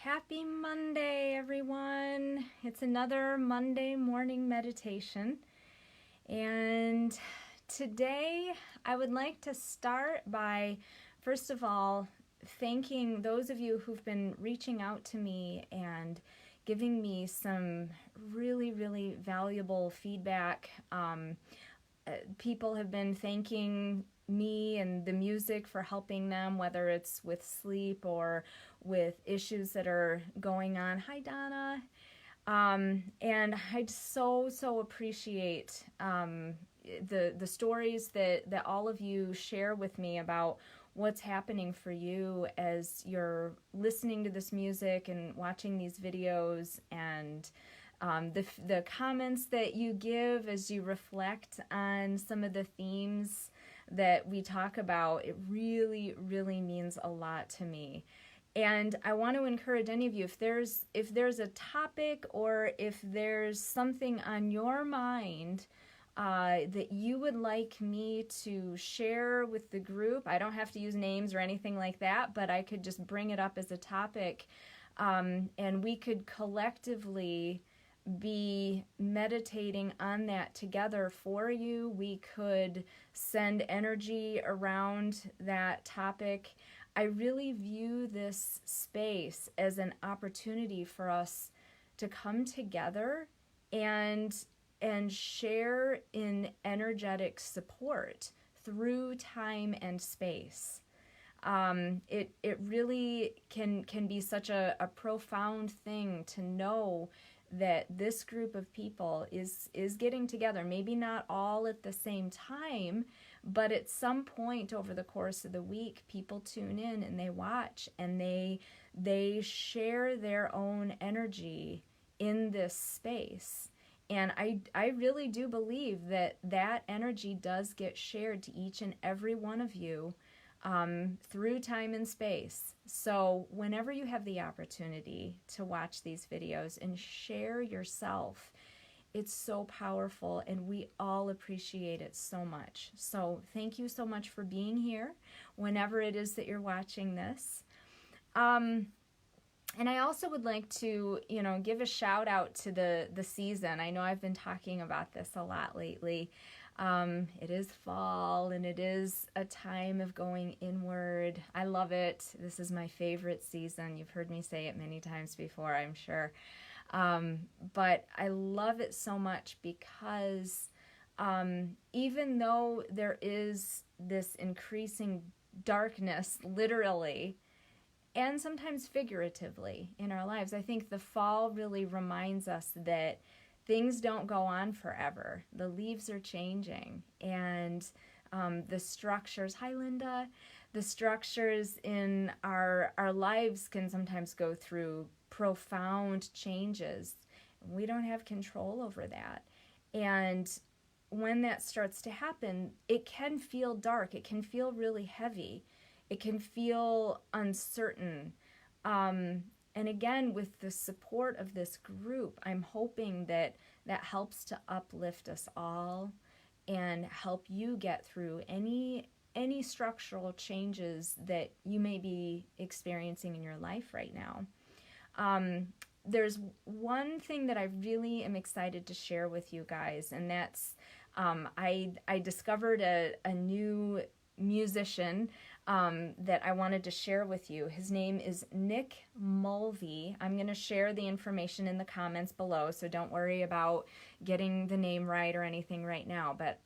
Happy Monday, everyone. It's another Monday morning meditation. And today I would like to start by, first of all, thanking those of you who've been reaching out to me and giving me some really valuable feedback. People have been thanking me and the music for helping them, whether it's with sleep or with issues that are going on. Hi, Donna. And I so appreciate the stories that all of you share with me about what's happening for you as you're listening to this music and watching these videos, and the comments that you give as you reflect on some of the themes that we talk about. It really means a lot to me. And I want to encourage any of you, if there's a topic or if there's something on your mind that you would like me to share with the group, I don't have to use names or anything like that, but I could just bring it up as a topic, and we could collectively be meditating on that together for you. We could send energy around that topic. I really view this space as an opportunity for us to come together and share in energetic support through time and space. It really can be such a profound thing to know that this group of people is getting together, maybe not all at the same time, but at some point over the course of the week, people tune in and they watch and they share their own energy in this space. And I really do believe that energy does get shared to each and every one of you through time and space. So whenever you have the opportunity to watch these videos and share yourself, it's so powerful, and we all appreciate it so much. So thank you so much for being here whenever it is that you're watching this. And I also would like to, give a shout out to the season. I know I've been talking about this a lot lately. It is fall, and it is a time of going inward. I love it. This is my favorite season. You've heard me say it many times before, I'm sure. But I love it so much because even though there is this increasing darkness, literally, and sometimes figuratively in our lives, I think the fall really reminds us that things don't go on forever. The leaves are changing, and the structures, hi Linda, the structures in our lives can sometimes go through profound changes. We don't have control over that. And when that starts to happen, it can feel dark. It can feel really heavy. It can feel uncertain. And again, with the support of this group, I'm hoping that helps to uplift us all and help you get through any structural changes that you may be experiencing in your life right now. There's one thing that I really am excited to share with you guys, and that's I discovered a new musician that I wanted to share with you. His name is Nick Mulvey. I'm going to share the information in the comments below, so don't worry about getting the name right or anything right now. But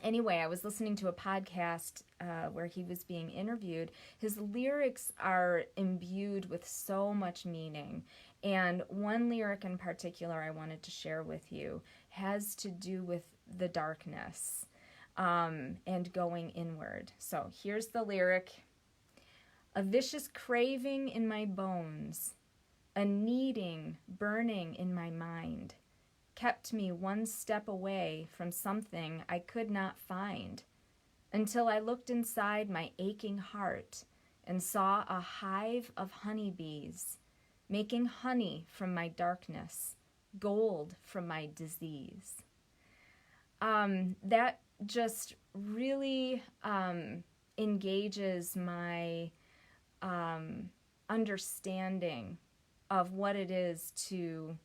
anyway, I was listening to a podcast where he was being interviewed. His lyrics are imbued with so much meaning. And one lyric in particular I wanted to share with you has to do with the darkness and going inward. So here's the lyric. A vicious craving in my bones, a needing, burning in my mind, kept me one step away from something I could not find, until I looked inside my aching heart and saw a hive of honeybees, making honey from my darkness, gold from my disease. That just really engages my understanding of what it is to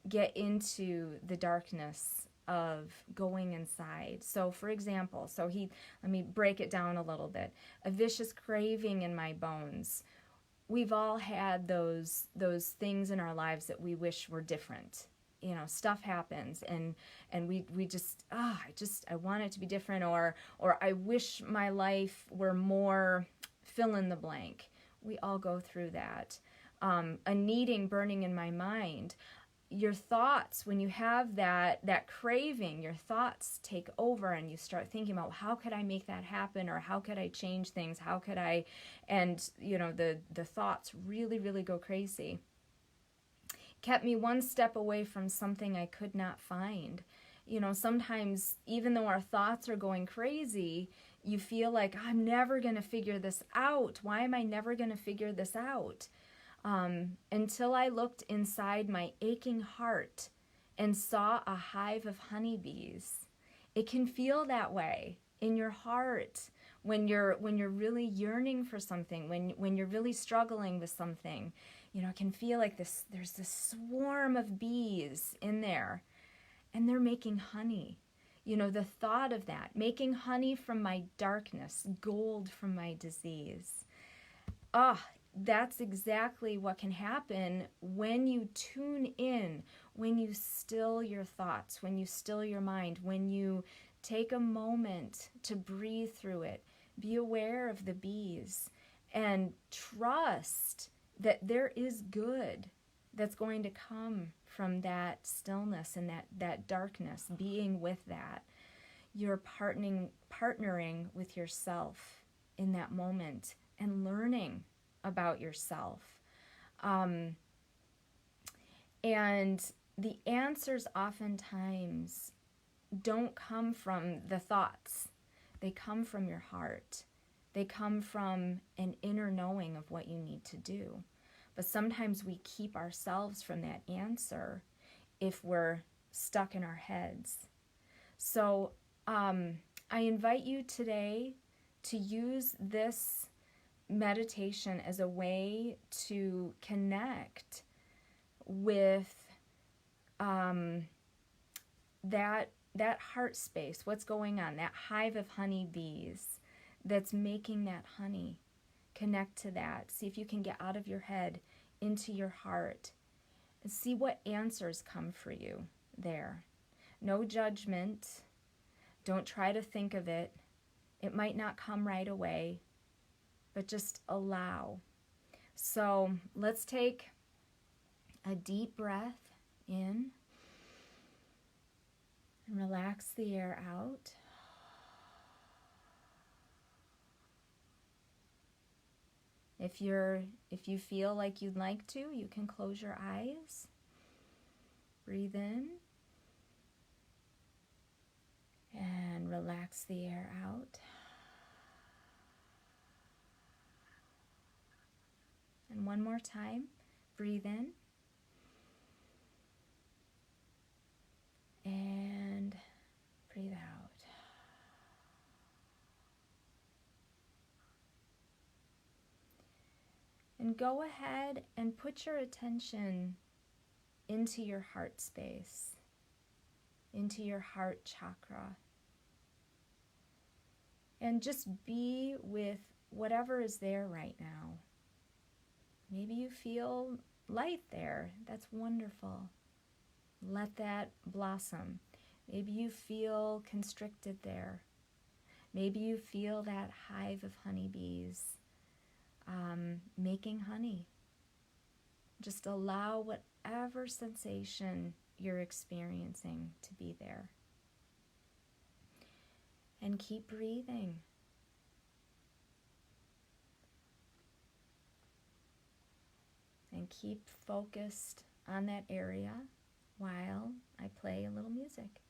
get into the darkness of going inside. So for example, let me break it down a little bit. A vicious craving in my bones. We've all had those things in our lives that we wish were different. You know, stuff happens and we just I want it to be different, or I wish my life were more fill in the blank. We all go through that. A needing burning in my mind. Your thoughts, when you have that craving, your thoughts take over and you start thinking about how could I make that happen, or how could I change things, how could I, and you know, the thoughts really, really go crazy. Kept me one step away from something I could not find. You know, sometimes even though our thoughts are going crazy, you feel like, I'm never going to figure this out. Why am I never going to figure this out? Until I looked inside my aching heart and saw a hive of honeybees. It can feel that way in your heart when you're really yearning for something, when you're really struggling with something. You know, it can feel like there's this swarm of bees in there, and they're making honey. You know, the thought of that, making honey from my darkness, gold from my disease. That's exactly what can happen when you tune in, when you still your thoughts, when you still your mind, when you take a moment to breathe through it, be aware of the bees, and trust that there is good that's going to come from that stillness and that darkness, being with that. You're partnering with yourself in that moment and learning about yourself. And the answers oftentimes don't come from the thoughts. They come from your heart. They come from an inner knowing of what you need to do. But sometimes we keep ourselves from that answer if we're stuck in our heads. So I invite you today to use this meditation as a way to connect with that heart space, what's going on, that hive of honeybees that's making that honey. Connect to that. See if you can get out of your head into your heart and see what answers come for you there. No judgment. Don't try to think of it. It might not come right away, but just allow. So let's take a deep breath in and relax the air out. If you feel like you'd like to, you can close your eyes. Breathe in and relax the air out. And one more time, breathe in and breathe out. And go ahead and put your attention into your heart space, into your heart chakra. And just be with whatever is there right now. Maybe you feel light there. That's wonderful. Let that blossom. Maybe you feel constricted there. Maybe you feel that hive of honeybees making honey. Just allow whatever sensation you're experiencing to be there. And keep breathing. And keep focused on that area while I play a little music.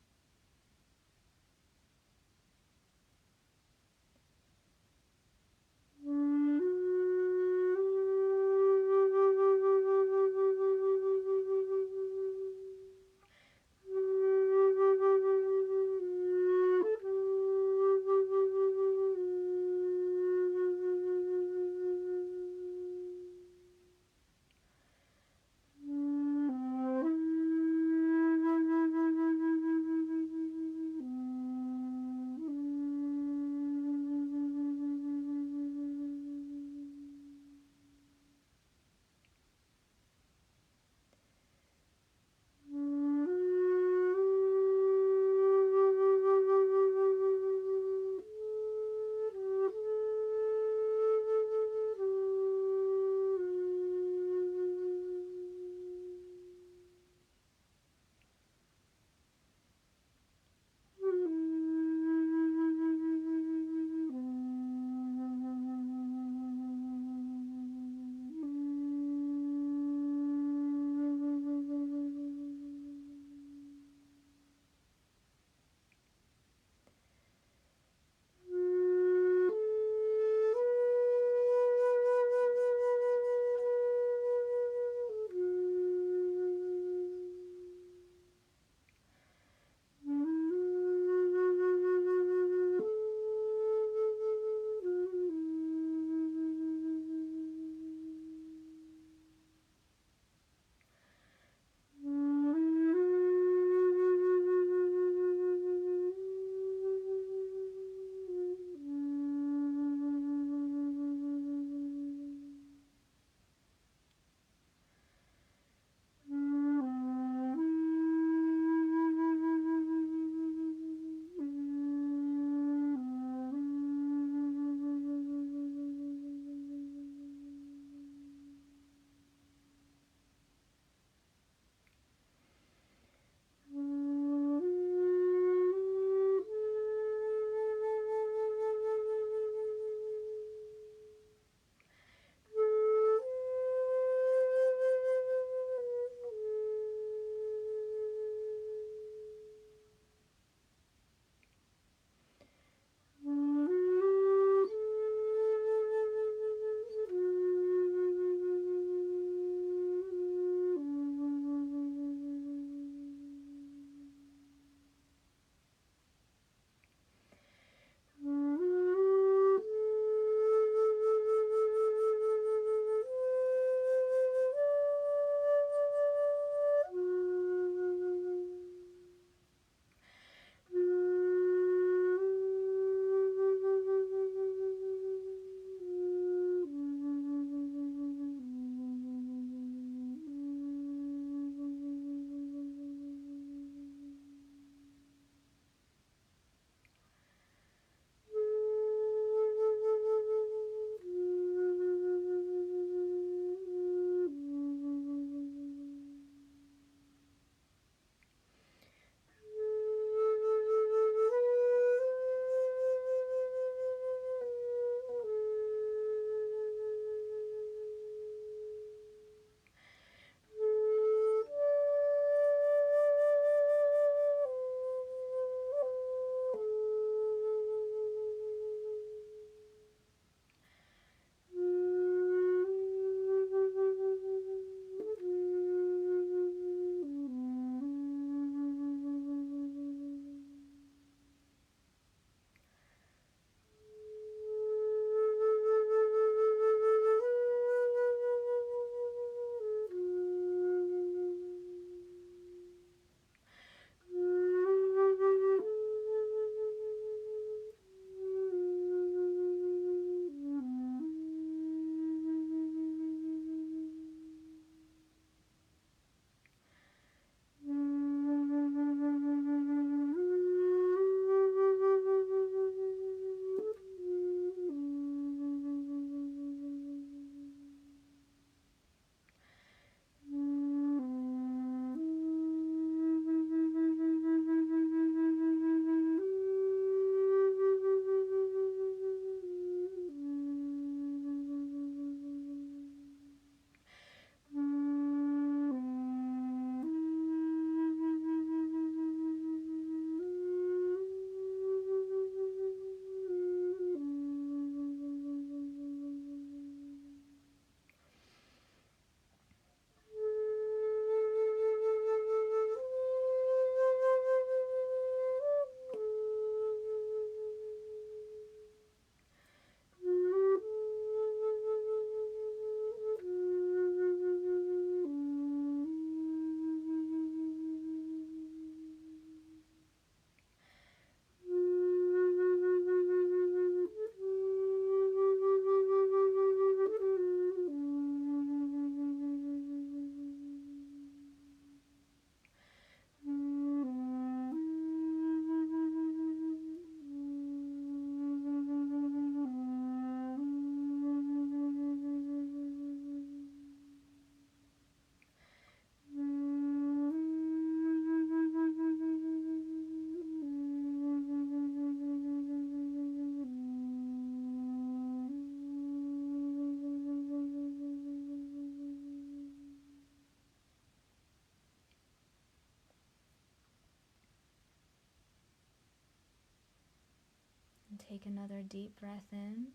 take another deep breath in.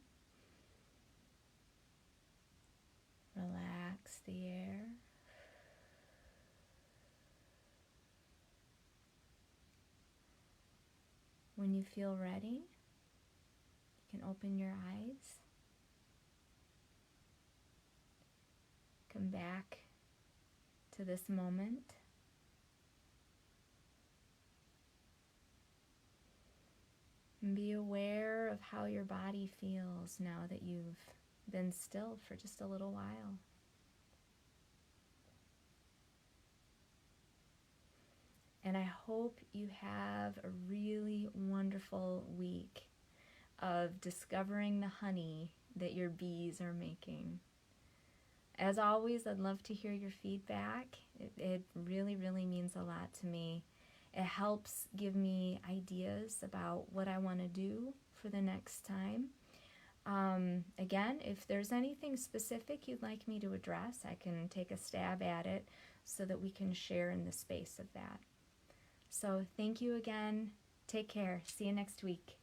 Relax the air. When you feel ready, you can open your eyes. Come back to this moment. And be aware of how your body feels now that you've been still for just a little while. And I hope you have a really wonderful week of discovering the honey that your bees are making. As always, I'd love to hear your feedback. It really, really means a lot to me. It helps give me ideas about what I want to do for the next time. Again, if there's anything specific you'd like me to address, I can take a stab at it so that we can share in the space of that. So thank you again. Take care. See you next week.